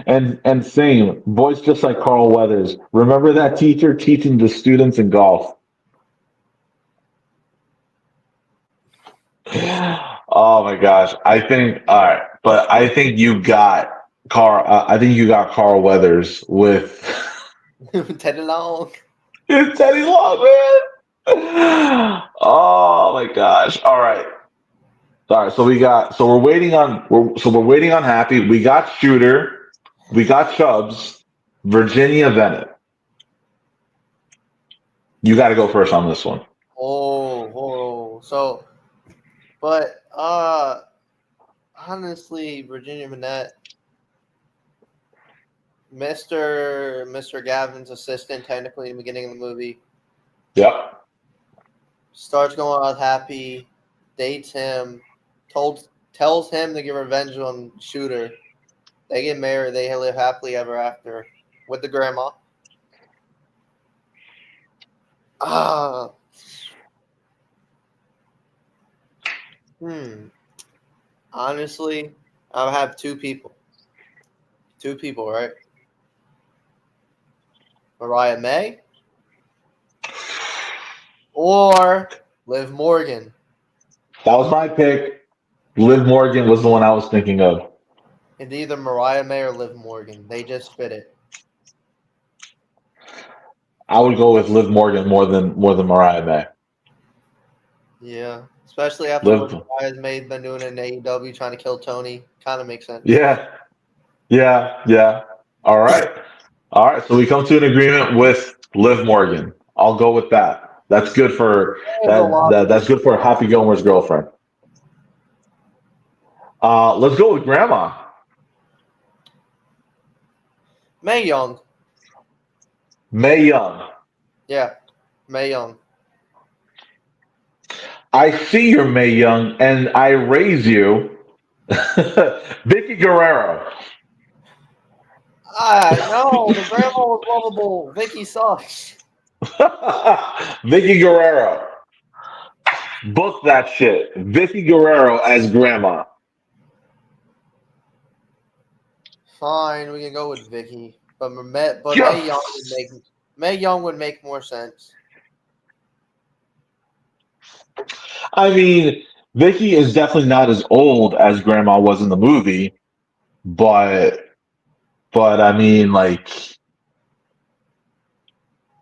and same voice just like Carl Weathers. Remember that teacher teaching the students in golf? Oh my gosh. I think all right, but I think you got Carl Weathers with Teddy Long. it's Teddy Long, man. Oh my gosh. All right. All right, we're waiting on Happy. We got Shooter, we got Chubbs, Virginia Bennett. You got to go first on this one. Oh. So, but honestly, Virginia Vanette, Mr. Gavin's assistant, technically in the beginning of the movie, Yep. starts going out with Happy, dates him, tells him to get revenge on Shooter. They get married. They live happily ever after with the grandma. Ah, hmm. Honestly, I have two people. Two people, right? Mariah May or Liv Morgan. That was my pick. Liv Morgan was the one I was thinking of. It's either Mariah May or Liv Morgan. They just fit it. I would go with Liv Morgan more than Mariah May. Yeah, especially after what Liv, Mariah's made been doing in AEW, trying to kill Tony. Kind of makes sense. yeah, yeah, yeah. All right, all right. So we come to an agreement with Liv Morgan. I'll go with that. That's good for There's a lot of that's good for Happy Gilmore's girlfriend. Let's go with Grandma. May Young. May Young. Yeah, May Young. I see your May Young, and I raise you, Vicky Guerrero. Ah, no, the grandma was lovable. Vicky sucks. Vicky Guerrero. Book that shit. Vicky Guerrero as Grandma. Fine, we can go with Vicky, but May Young would Yes. make more sense. I mean, Vicky is definitely not as old as Grandma was in the movie, but I mean, like,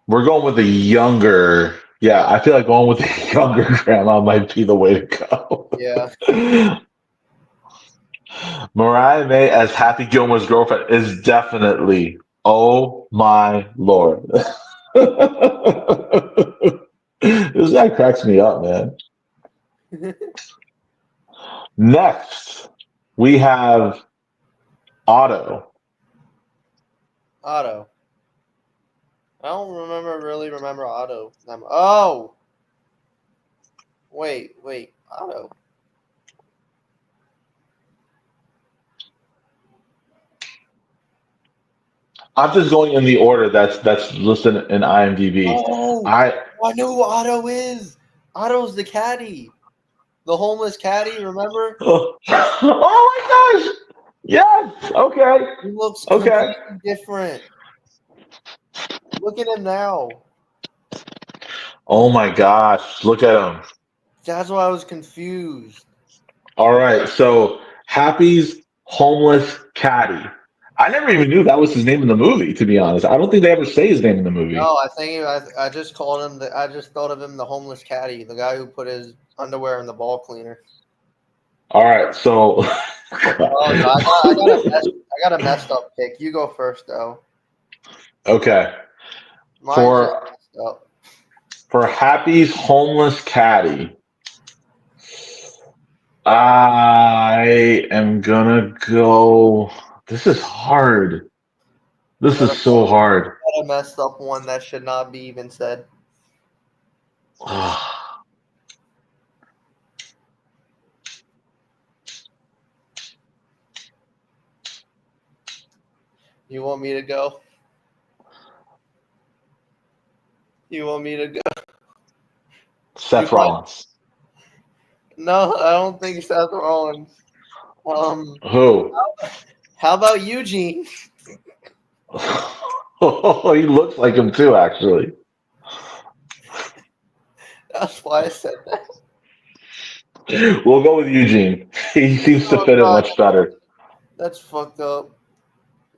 we're going with a younger. Yeah, I feel like going with a younger Grandma might be the way to Yeah, go. Mariah May as Happy Gilmore's girlfriend is definitely. Oh my lord. This guy cracks me up, man. Next, we have Otto. Otto. I don't remember Otto. Oh, wait, Otto. I'm just going in the order that's listed in IMDb. Oh, I I know who Otto is. Otto's the caddy, the homeless caddy. Remember? oh my gosh. Yes. Okay. He looks Okay. completely different. Look at him now. Oh my gosh. Look at him. That's why I was confused. All right. So Happy's homeless caddy. I never even knew that was his name in the movie, to be honest. I don't think they ever say his name in the movie. No, I just called him I just thought of him the homeless caddy, the guy who put his underwear in the ball cleaner. All right. So Oh no, I got a messed up pick. You go first though. okay. Mine's just For messed up. Happy's homeless caddy, I am gonna go. This is hard. This Got is so hard. a messed up one that should not be even said. You want me to go? You want me to go? You Seth probably Rollins. no. I don't think Seth Rollins. Um, Who? how about Eugene? He looks like him too, actually. That's why I said that. We'll go with Eugene. He seems to Oh fit it God, much better. that's fucked up.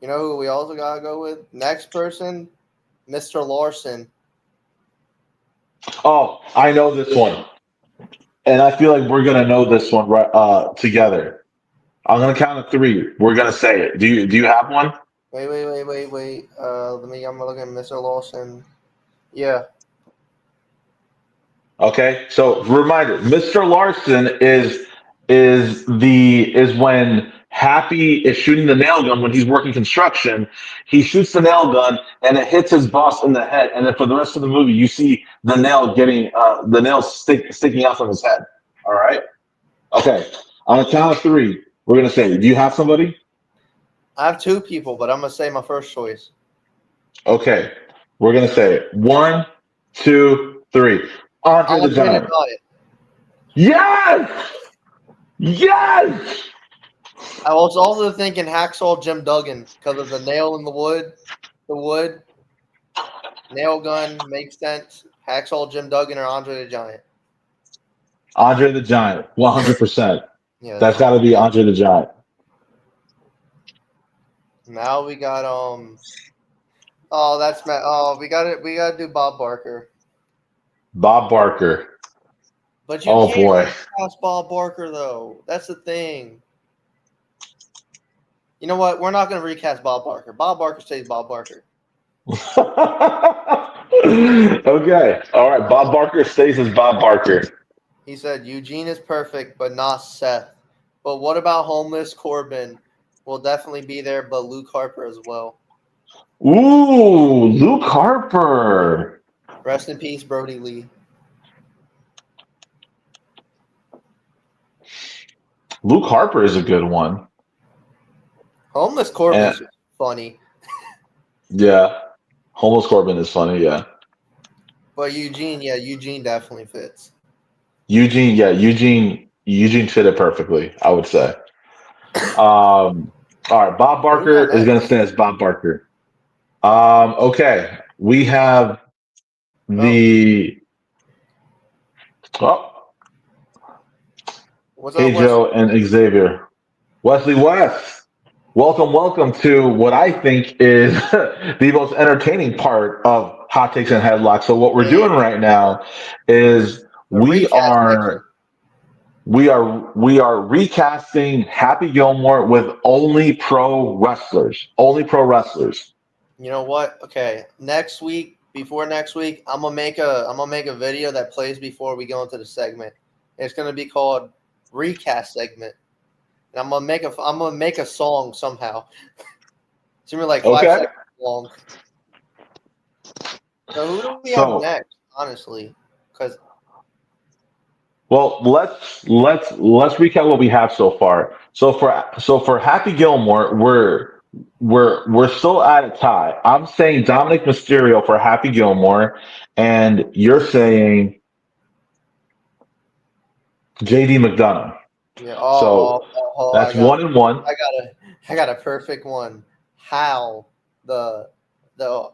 You know who we also gotta go with? Next person, Mr. Larson. Oh, I know this one, and I feel like we're gonna know this one right together. I'm gonna count to three. We're gonna say it. Do you have one? Wait. Let me. I'm looking at Mr. Lawson. Yeah. Okay, so reminder: Mr. Larson is when Happy is shooting the nail gun when he's working construction. He shoots the nail gun and it hits his boss in the head, and then for the rest of the movie, you see the nail sticking out from his head. All right. Okay. On a count of three, we're gonna say, do you have somebody? I have two people, but I'm gonna say my first choice. Okay. We're gonna say it. One, two, three. Andre the Andre the Giant. Giant. Yes! Yes! I was also thinking Hacksaw Jim Duggan because of the nail in the wood. The wood nail gun makes sense. Hacksaw Jim Duggan or Andre the Giant. Andre the Giant. 100%. Yeah. That's got to be Andre the Giant. Now we got Oh, that's Matt. Oh, we got it. We got to do Bob Barker. Bob Barker. But you Oh can't boy. recast Bob Barker though. That's the thing. You know what? We're not going to recast Bob Barker. Bob Barker stays Bob Barker. Okay. All right. Bob Barker stays as Bob Barker. He said Eugene is perfect, but not Seth. But what about homeless Corbin? Will definitely be there, but Luke Harper as well. Ooh, Luke Harper. Rest in peace, Brody Lee. Luke Harper is a good one. Homeless And Corbin's funny, yeah, Homeless Corbin is funny. Yeah. but Eugene, yeah, Eugene definitely fits. Eugene, yeah, Eugene fit it perfectly, I would say. All right, Bob What do we Barker got is going next? to stand as Bob Barker. Okay, we have Oh, the oh, what's up, Hey Wes? Joe and Xavier, Wesley West. Welcome, welcome to what I think is the most entertaining part of Hot Takes and Headlocks. So what we're doing And right now is the we recast section. are we are recasting Happy Gilmore with only pro wrestlers. Only pro wrestlers. You know what? Okay, next week, before next week, I'm gonna make a video that plays before we go into the segment. It's gonna be called recast segment, and I'm gonna make a song somehow. It's gonna be like five Okay. seconds long. So who do we have So next? Honestly, because well let's recap what we have so far. So for Happy Gilmore, we're still at a tie. I'm saying Dominic Mysterio for Happy Gilmore, and you're saying JD McDonough. yeah. So I that's got one and one. I got a I got a perfect one. Hal, the the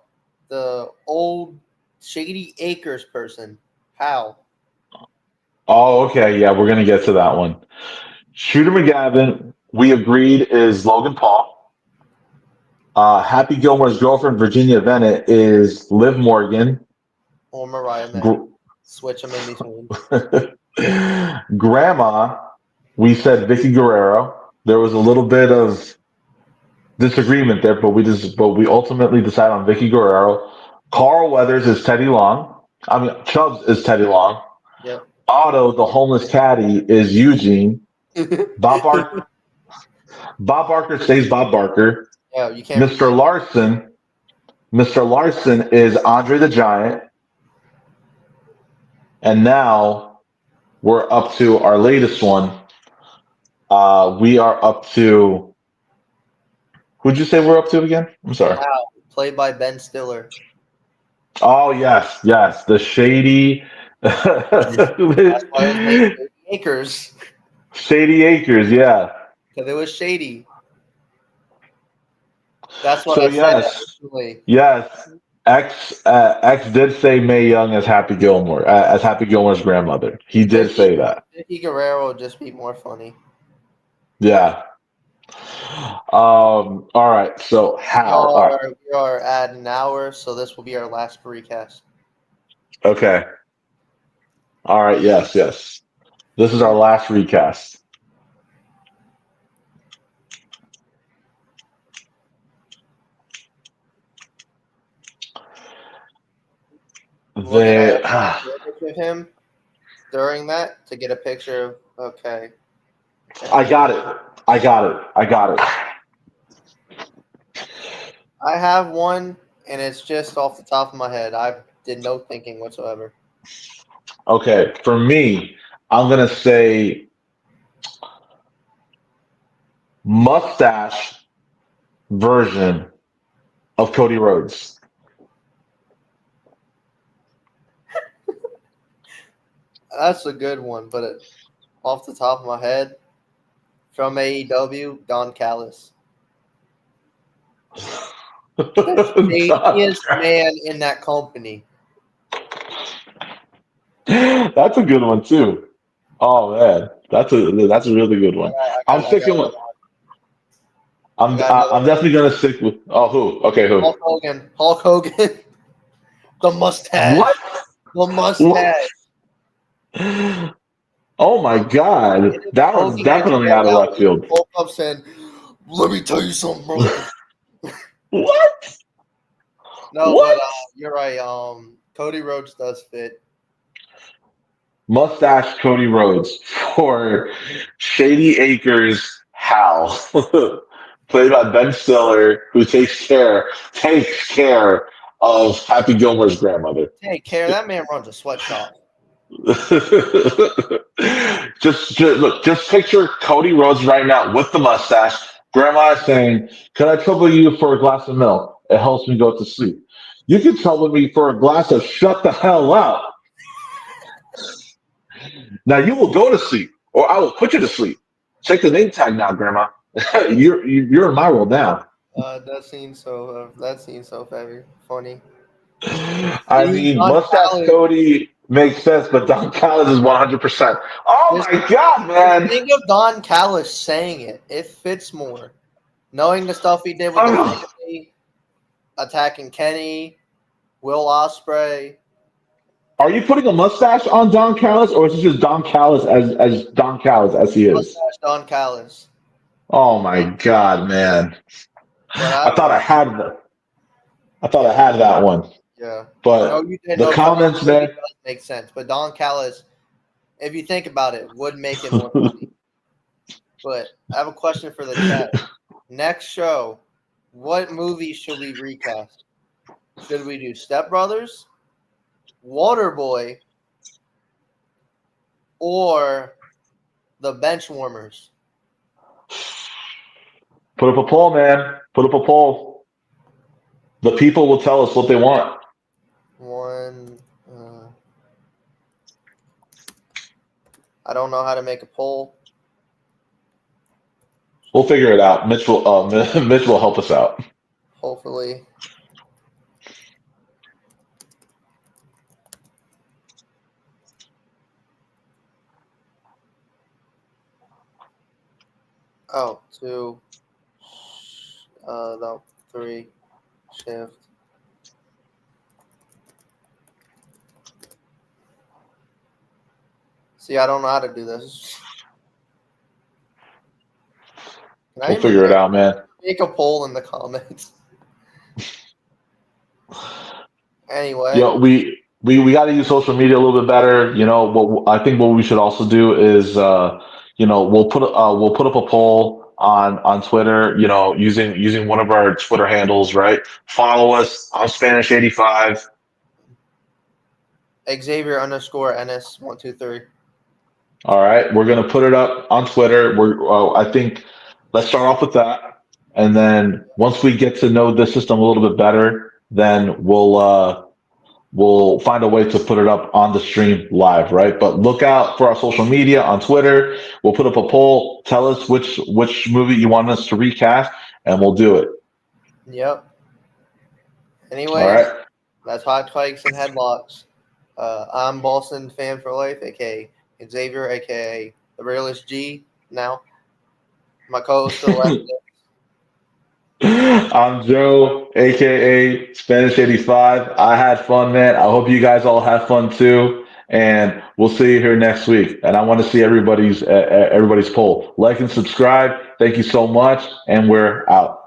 the old Shady Acres person. Hal. Oh, okay, yeah, we're gonna get to that one. Shooter McGavin, we agreed, is Logan Paul. Happy Gilmore's girlfriend, Virginia Bennett, is Liv Morgan. Or Mariah May. Gr- Switch them in between. Grandma, we said Vicky Guerrero. There was a little bit of disagreement there, but we ultimately decided on Vicky Guerrero. Carl Weathers is Teddy Long. I mean, Chubbs is Teddy Long. Yep. Otto, the homeless caddy, is Eugene. Bob Barker, Bob Barker stays Bob Barker. Yeah, you can't. Mr. Larson, Mr. Larson is Andre the Giant. And now we're up to our latest one. We are up to who'd you say we're up to again? I'm sorry. Hal, played by Ben Stiller. Oh yes, yes, the shady, That's why it was named Shady Acres. Shady Acres. Yeah. Because it was shady. That's what So I said yes, originally. yes. X did say Mae Young as Happy Gilmore's grandmother. He did Vicky, say that. Vicky Guerrero would just be more funny. Yeah. All right. So Hal. All right. We are at an hour, so this will be our last recast. Okay. All right. Yes. Yes. This is our last recast. Logan, I They. sent an image of him during that to get a picture of. Okay. I got it. I got it. I got it. I have one, and it's just off the top of my head. I did no thinking whatsoever. Okay. For me, I'm gonna say mustache version of Cody Rhodes. That's a good one, but off the top of my head, from AEW, Don Callis, the shadiest man in that company. That's a good one too. Oh man, that's a really good one. I'm I got sticking with. I got another I'm one. definitely gonna stick with. Oh, who? Okay, who? Hulk Hogan. Hulk Hogan. The mustache. What? The What? mustache. Oh my God, And if that was Hogan gets definitely called out of out, left he field. woke up saying, "Let me tell you something, brother." What? No, but What? you're right. Cody Rhodes does fit. Mustache Cody Rhodes for Shady Acres Hal, played by Ben Stiller, who takes care of Happy Gilmore's grandmother. Take care. That man runs a sweatshop. Just picture Cody Rhodes right now with the mustache. Grandma is saying, "Can I trouble you for a glass of milk? It helps me go to sleep." You can trouble me for a glass of shut the hell up. Now you will go to sleep, or I will put you to sleep. Check the name tag now, Grandma. You're in my world now. That seems so very funny. I See, mean, Don mustache Callis. Cody makes sense, but Don Callis is 100%. Oh Just, my God, just man! think of Don Callis saying it. It fits more. Knowing the stuff he did with the Oh, family, attacking Kenny, Will Osprey. are you putting a mustache on Don Callis, or is it just Don Callis as Don Callis as he is? Mustache Don Callis. Oh my God, man! But I thought I had I thought I yeah, had that one, yeah. No, but you didn't the know Cody. comments, Cody man. does make sense, but Don Callis, if you think about it, would make it more funny. But I have a question for the chat. Next show, what movie should we recast? Should we do Step Brothers, Waterboy, or the Benchwarmers? Put up a poll, man. Put up a poll. The people will tell us what they want. One. Uh, I don't know how to make a poll. We'll figure it out. Mitch will Mitch will help us out. Hopefully. Oh, two. No, three. Shift. See, I don't know how to do this. Can I We'll even figure it out, man. make a poll in the comments? Anyway, Yeah, we got to use social media a little bit better. You know, what I think what we should also do is, we'll put up a poll on Twitter. You know, using one of our Twitter handles, right? Follow us. I'm Spanish85. Xavier underscore NS123. All right, we're gonna put it up on Twitter. I think let's start off with that, and then once we get to know the system a little bit better, then we'll find a way to put it up on the stream live, right? But look out for our social media on Twitter. We'll put up a poll. Tell us which movie you want us to recast, and we'll do it. Yep. All Anyways, right. that's Hot Takes and Headlocks. I'm Boston fan for life, aka Xavier, aka the realist G. Now, my co-host to the left. I'm Joe, aka Spanish85. I had fun, man. I hope you guys all have fun too. And we'll see you here next week. And I want to see everybody's poll. Like and subscribe. Thank you so much. And we're out.